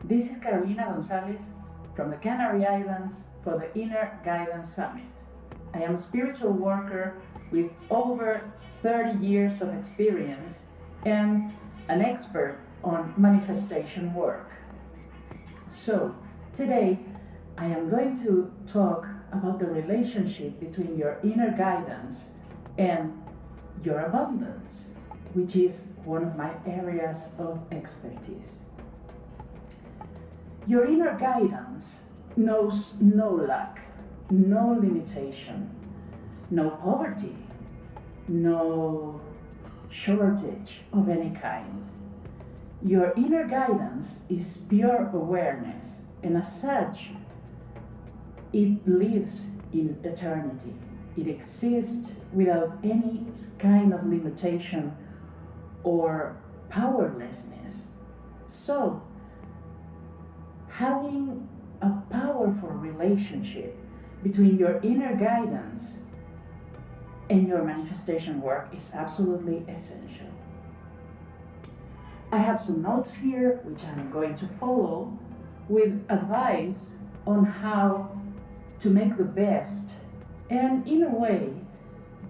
This is Carolina Gonzalez from the Canary Islands for the Inner Guidance Summit. I am a spiritual worker with over 30 years of experience and an expert on manifestation work. So, today I am going to talk about the relationship between your inner guidance and your abundance, which is one of my areas of expertise. Your inner guidance knows no lack, no limitation, no poverty, no shortage of any kind. Your inner guidance is pure awareness, and as such, it lives in eternity. It exists without any kind of limitation or powerlessness. So, having a powerful relationship between your inner guidance and your manifestation work is absolutely essential. I have some notes here which I'm going to follow with advice on how to make the best and, in a way,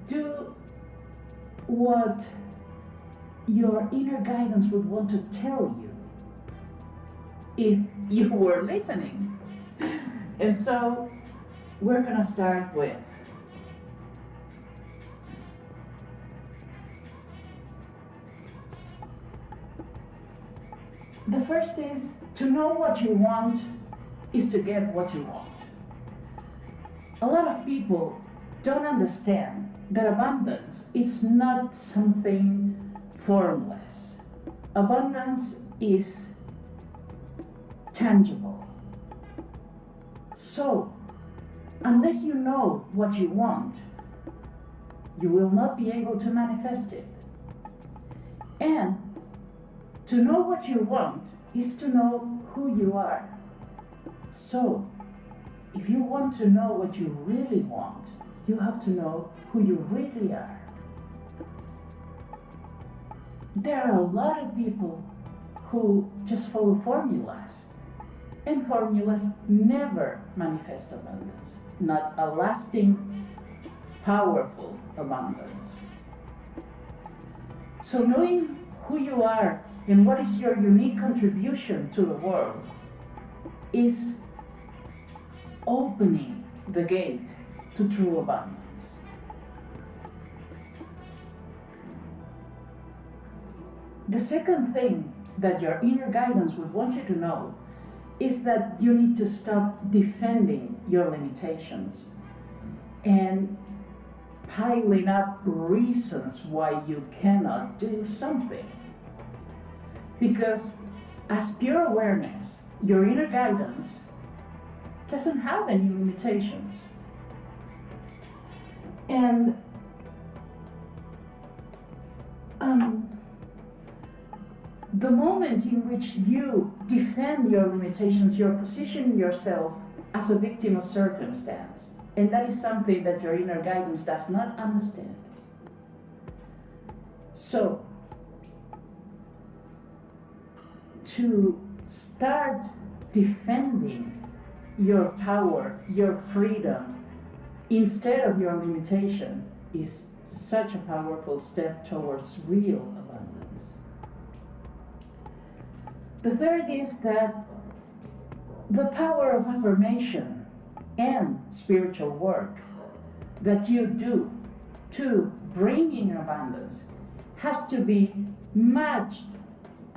do what your inner guidance would want to tell you if you were listening. And so we're gonna start with the first is to know what you want is to get what you want. A lot of people don't understand that abundance is not something formless. Abundance is tangible. So, unless you know what you want, you will not be able to manifest it. And to know what you want is to know who you are. So, if you want to know what you really want, you have to know who you really are. There are a lot of people who just follow formulas, and formulas never manifest abundance, not a lasting, powerful abundance. So knowing who you are and what is your unique contribution to the world is opening the gate to true abundance. The second thing that your inner guidance would want you to know is that you need to stop defending your limitations and piling up reasons why you cannot do something. Because as pure awareness, your inner guidance doesn't have any limitations. And the moment in which you defend your limitations, you're positioning yourself as a victim of circumstance. And that is something that your inner guidance does not understand. So, to start defending your power, your freedom, instead of your limitation, is such a powerful step towards real abundance. The third is that the power of affirmation and spiritual work that you do to bring in abundance has to be matched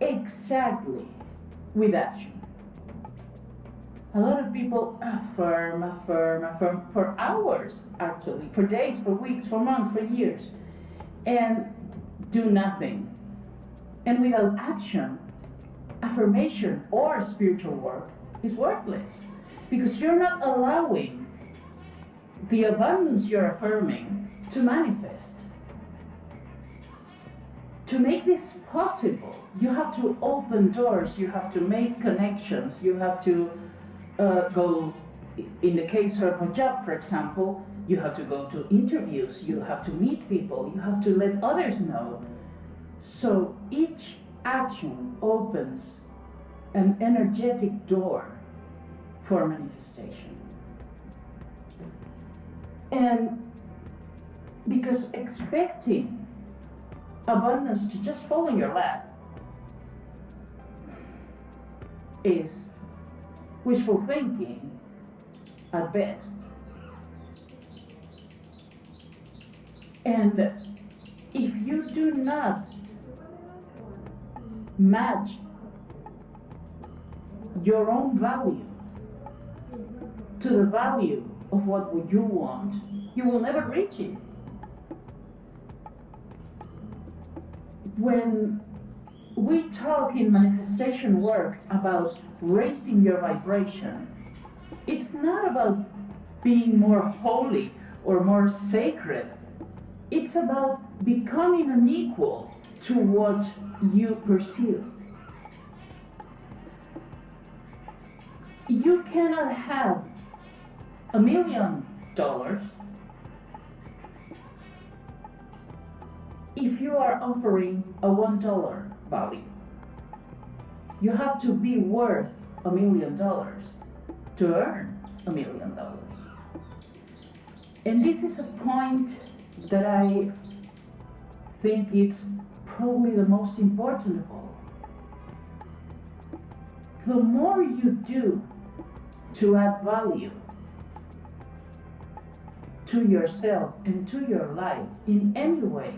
exactly with action. A lot of people affirm for hours, actually, for days, for weeks, for months, for years, and do nothing. And without action, affirmation or spiritual work is worthless, because you're not allowing the abundance you're affirming to manifest. To make this possible, you have to open doors, you have to make connections, you have to go, in the case of a job, for example, you have to go to interviews, you have to meet people, you have to let others know. So each action opens an energetic door for manifestation. And because expecting abundance to just fall in your lap is wishful thinking at best. And if you do not match your own value to the value of what would you want, you will never reach it. When we talk in manifestation work about raising your vibration, it's not about being more holy or more sacred. It's about becoming an equal to what you pursue. You cannot have $1 million if you are offering a $1 value. You have to be worth $1 million to earn $1 million. And this is a point that I think it's probably the most important of all. The more you do to add value to yourself and to your life in any way,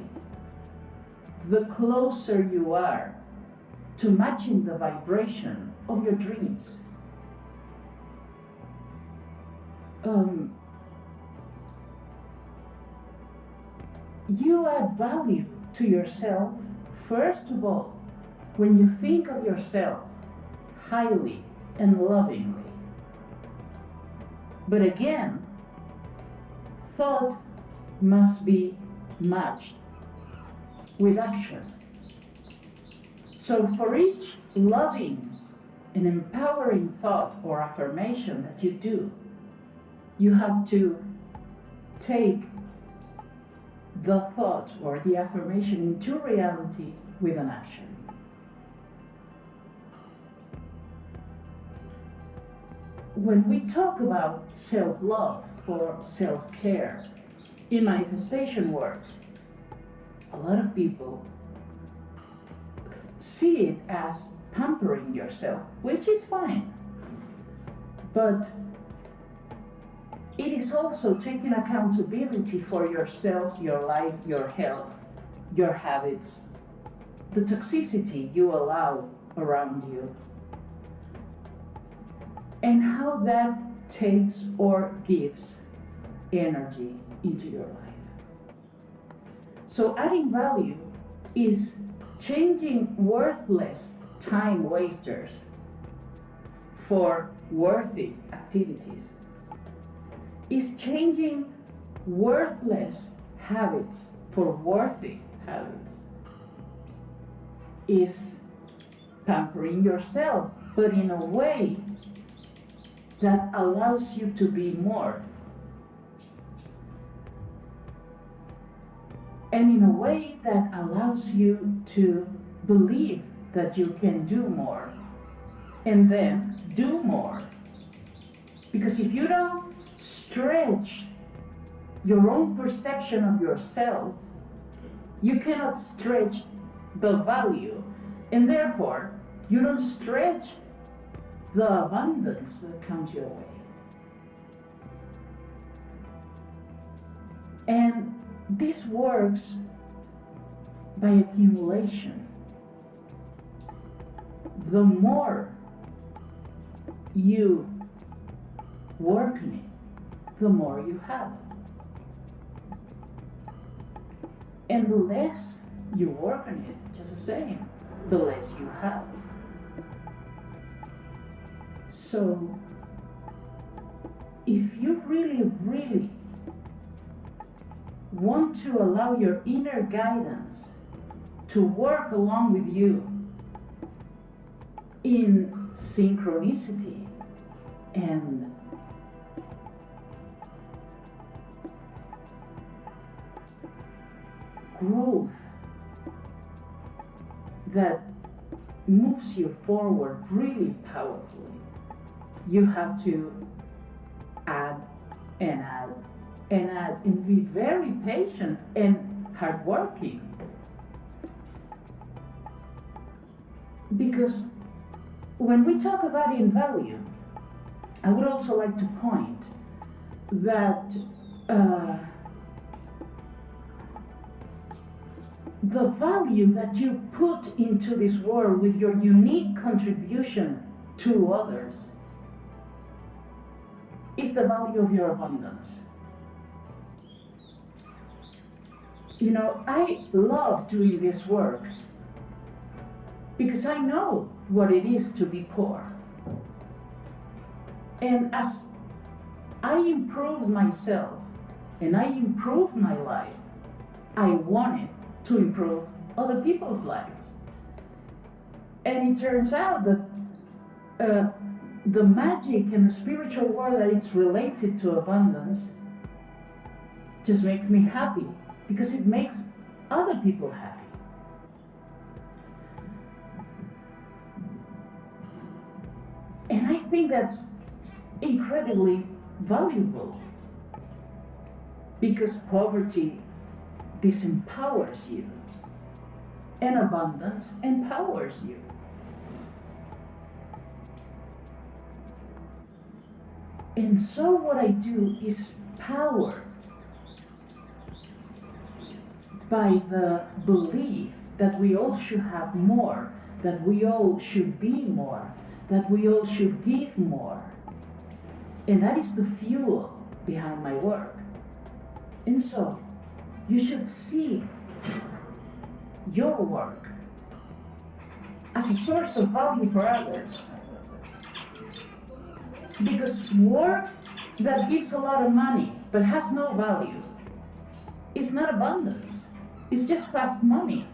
the closer you are to matching the vibration of your dreams. You add value to yourself, first of all, when you think of yourself highly and lovingly. But again, thought must be matched with action. So for each loving and empowering thought or affirmation that you do, you have to take the thought or the affirmation into reality with an action. When we talk about self-love or self-care in manifestation work, a lot of people see it as pampering yourself, which is fine. But it is also taking accountability for yourself, your life, your health, your habits, the toxicity you allow around you, and how that takes or gives energy into your life. So adding value is changing worthless time wasters for worthy activities. Is changing worthless habits for worthy habits. Is pampering yourself, but in a way that allows you to be more. And in a way that allows you to believe that you can do more. And then do more. Because if you don't stretch your own perception of yourself, you cannot stretch the value, and therefore you don't stretch the abundance that comes your way. And this works by accumulation. The more you work on it, the more you have. And the less you work on it, just the same, the less you have. So, if you really want to allow your inner guidance to work along with you in synchronicity and growth that moves you forward really powerfully. You have to add and add and add and be very patient and hardworking. Because when we talk of adding value, I would also like to point that the value that you put into this world with your unique contribution to others is the value of your abundance. You know, I love doing this work because I know what it is to be poor. And as I improve myself and I improve my life, I want it to improve other people's lives. And it turns out that the magic and the spiritual world that is related to abundance just makes me happy because it makes other people happy. And I think that's incredibly valuable because poverty disempowers you and abundance empowers you. And so what I do is powered by the belief that we all should have more, that we all should be more, that we all should give more. And that is the fuel behind my work. And so, you should see your work as a source of value for others. Because work that gives a lot of money but has no value is not abundance. It's just fast money.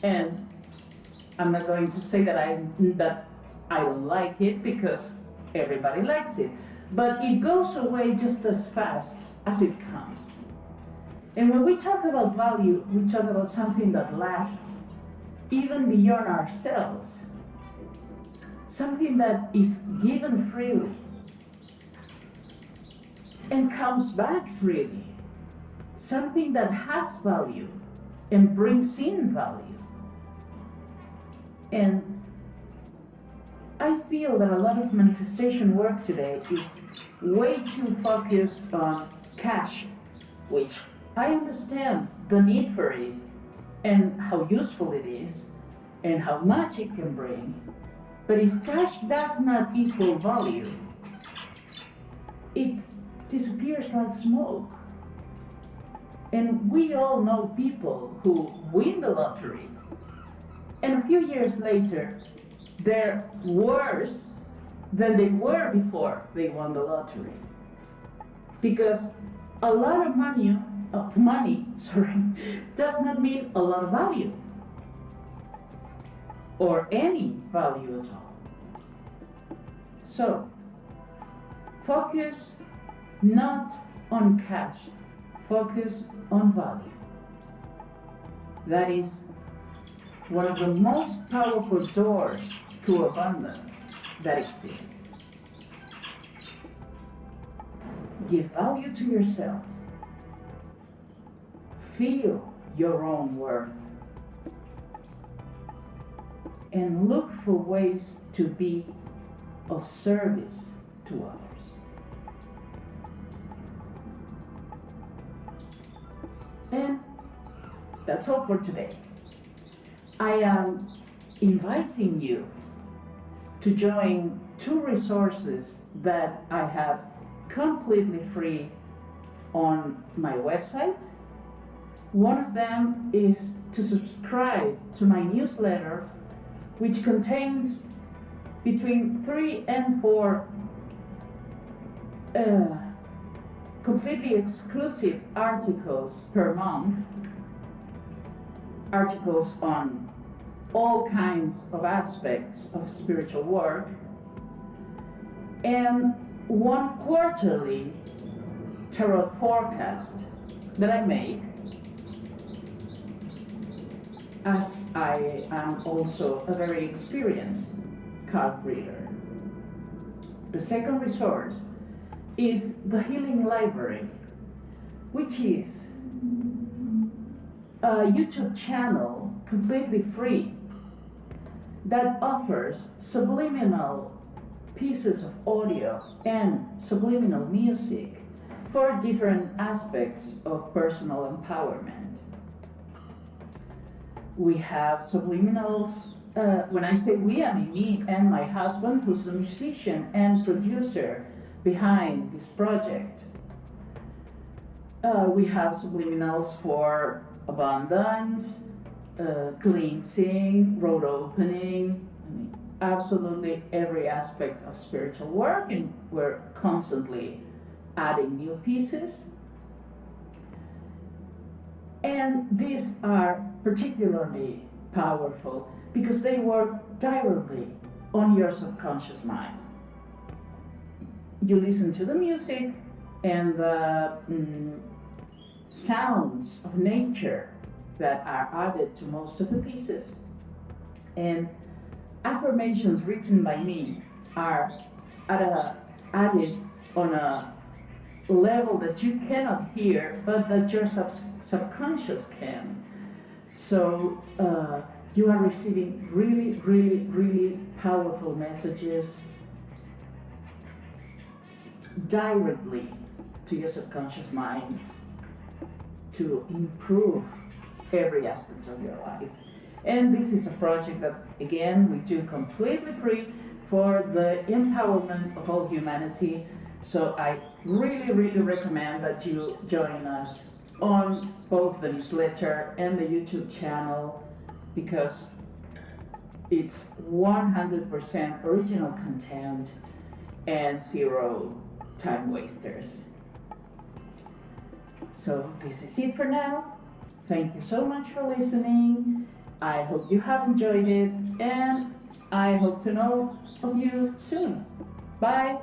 And I'm not going to say that I don't like it because everybody likes it. But it goes away just as fast as it comes. And when we talk about value, we talk about something that lasts even beyond ourselves. Something that is given freely and comes back freely. Something that has value and brings in value. And I feel that a lot of manifestation work today is way too focused on cash, which I understand the need for it and how useful it is and how much it can bring. But if cash does not equal value, it disappears like smoke. And we all know people who win the lottery, and a few years later, they're worse than they were before they won the lottery. Because a lot of money, does not mean a lot of value. Or any value at all. So, focus not on cash, focus on value. That is one of the most powerful doors to abundance that exists. Give value to yourself. Feel your own worth. And look for ways to be of service to others. And that's all for today. I am inviting you to join 2 resources that I have completely free on my website. One of them is to subscribe to my newsletter, which contains between 3 and 4 completely exclusive articles per month, articles on all kinds of aspects of spiritual work, and 1 quarterly tarot forecast that I make as I am also a very experienced card reader. The second resource is the Healing Library, which is a YouTube channel completely free that offers subliminal pieces of audio and subliminal music for different aspects of personal empowerment. We have subliminals. When I say we, I mean me and my husband, who's a musician and producer behind this project. We have subliminals for abundance, cleansing, road opening, absolutely every aspect of spiritual work, and we're constantly adding new pieces. And these are particularly powerful because they work directly on your subconscious mind. You listen to the music and the sounds of nature that are added to most of the pieces. And affirmations written by me are added on a level that you cannot hear, but that your subconscious can. So you are receiving really, really, really powerful messages directly to your subconscious mind to improve every aspect of your life. And this is a project that, again, we do completely free for the empowerment of all humanity. So I really, really recommend that you join us on both the newsletter and the YouTube channel, because it's 100% original content and zero time wasters. So this is it for now. Thank you so much for listening. I hope you have enjoyed it, and I hope to know of you soon. Bye.